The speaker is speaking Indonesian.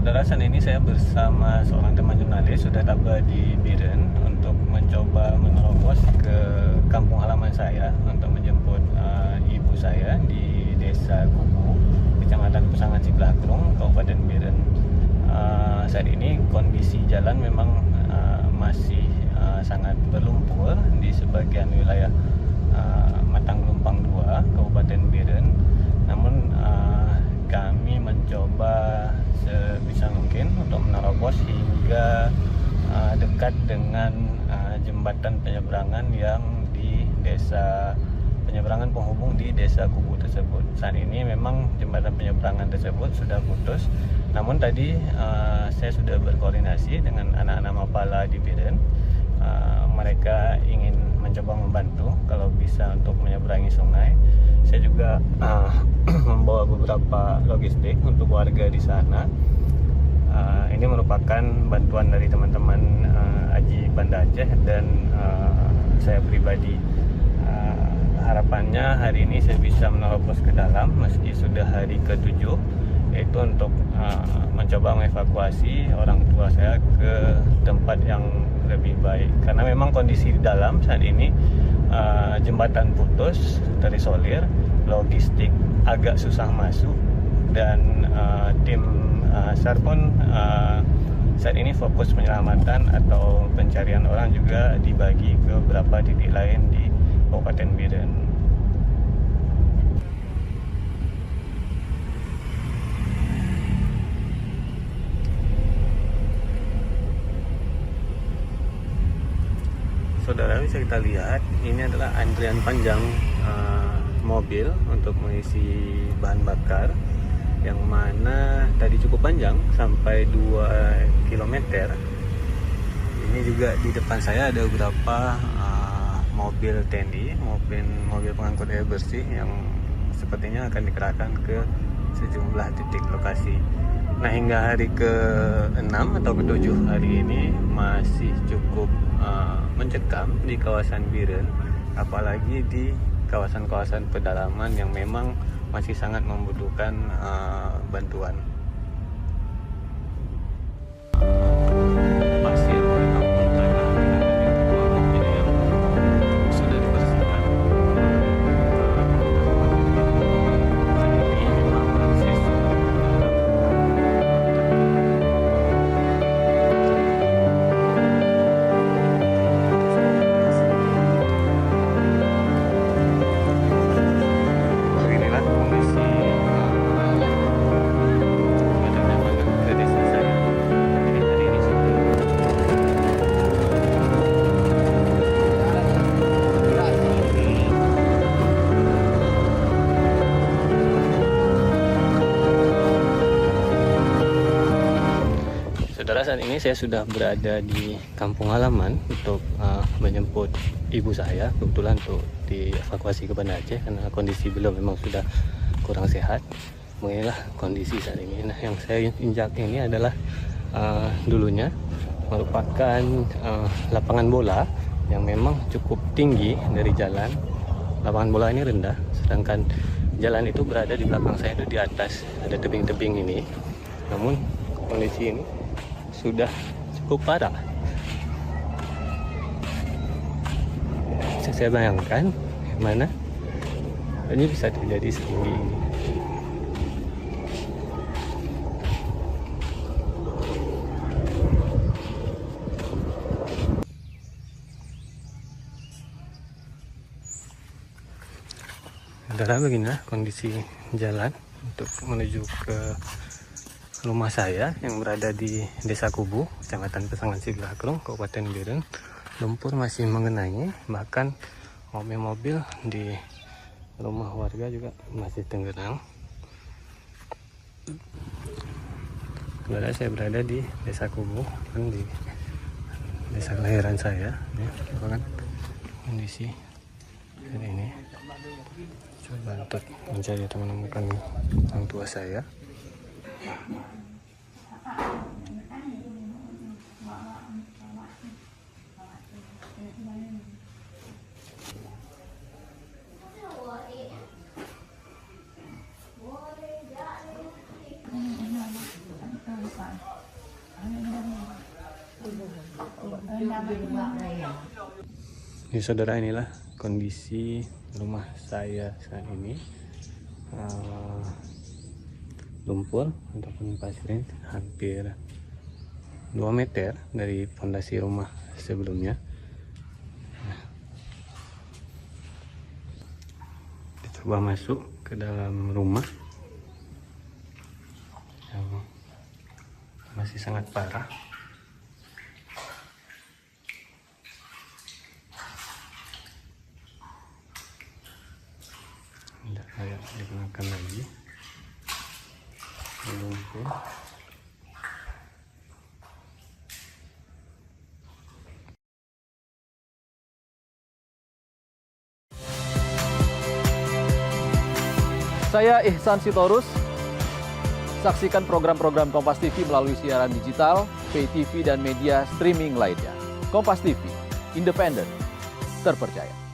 Saudara, saat ini saya bersama seorang teman jurnalis sudah tiba di Biren untuk mencoba menerobos ke kampung halaman saya untuk menjemput ibu saya di Desa Kubu, Kecamatan Pesangan Ciblakung, Kabupaten Biren. Saat ini kondisi jalan memang masih sangat berlumpur di sebagian wilayah Matang Lumpang 2, Kabupaten Biren. Namun kami mencoba sebisa mungkin untuk menerobos hingga dekat dengan jembatan penyeberangan yang di desa penyeberangan penghubung di Desa Kubu tersebut. Saat ini memang jembatan penyeberangan tersebut sudah putus. Namun tadi saya sudah berkoordinasi dengan anak-anak Mapala di Biren. Mereka ingin mencoba membantu kalau bisa untuk menyeberangi sungai. Saya juga membawa beberapa logistik untuk warga di sana. Ini merupakan bantuan dari teman-teman Aji Banda Aceh dan saya pribadi. Harapannya hari ini saya bisa menerobos ke dalam meski sudah hari ke-7, yaitu untuk mencoba mengevakuasi orang tua saya ke tempat yang lebih baik. Karena memang kondisi di dalam saat ini jembatan putus, terisolir, logistik agak susah masuk, dan tim SAR pun saat ini fokus penyelamatan atau pencarian orang juga dibagi ke beberapa titik lain di Kabupaten Biren. Saudara, bisa kita lihat ini adalah antrian panjang mobil untuk mengisi bahan bakar, yang mana tadi cukup panjang sampai 2 km. Ini juga di depan saya ada beberapa mobil TNI, mobil pengangkut air bersih yang sepertinya akan dikerahkan ke sejumlah titik lokasi. Nah, hingga hari ke-6 atau ke-7 hari ini masih cukup mencekam di kawasan Biren, apalagi di kawasan-kawasan pedalaman yang memang masih sangat membutuhkan bantuan. Pasir ataupun tanah ini yang sudah dibersihkan. Ini memang masih saat ini saya sudah berada di kampung halaman untuk menjemput ibu saya. Kebetulan untuk dievakuasi ke Banda Aceh karena kondisi beliau memang sudah kurang sehat. Beginilah kondisi saat ini. Nah, yang saya injak ini adalah dulunya merupakan lapangan bola yang memang cukup tinggi dari jalan. Lapangan bola ini rendah, sedangkan jalan itu berada di belakang saya, itu di atas ada tebing-tebing ini. Namun kondisi ini sudah cukup parah. Saya bayangkan mana ini bisa terjadi setinggi ini. Adalah beginilah kondisi jalan untuk menuju ke rumah saya yang berada di Desa Kubu, Kecamatan Pesangan Ciblakung, Kabupaten Biren. Lumpur masih mengenangi, bahkan mobil-mobil di rumah warga juga masih tenggelam. Saya berada di Desa Kubu, kan di desa kelahiran saya. Ya, kan kondisi seperti ini. Coba untuk mencari atau menemukan orang tua saya. Ini saudara, inilah kondisi rumah saya saat ini. Lumpur ataupun pasir hampir 2 meter dari fondasi rumah sebelumnya. Kita coba masuk ke dalam rumah yang masih sangat parah. Tidak layak digunakan lagi. Lumpur. Saya Ihsan Sitorus. Saksikan program-program Kompas TV melalui siaran digital, pay TV, dan media streaming lainnya. Kompas TV, independen, terpercaya.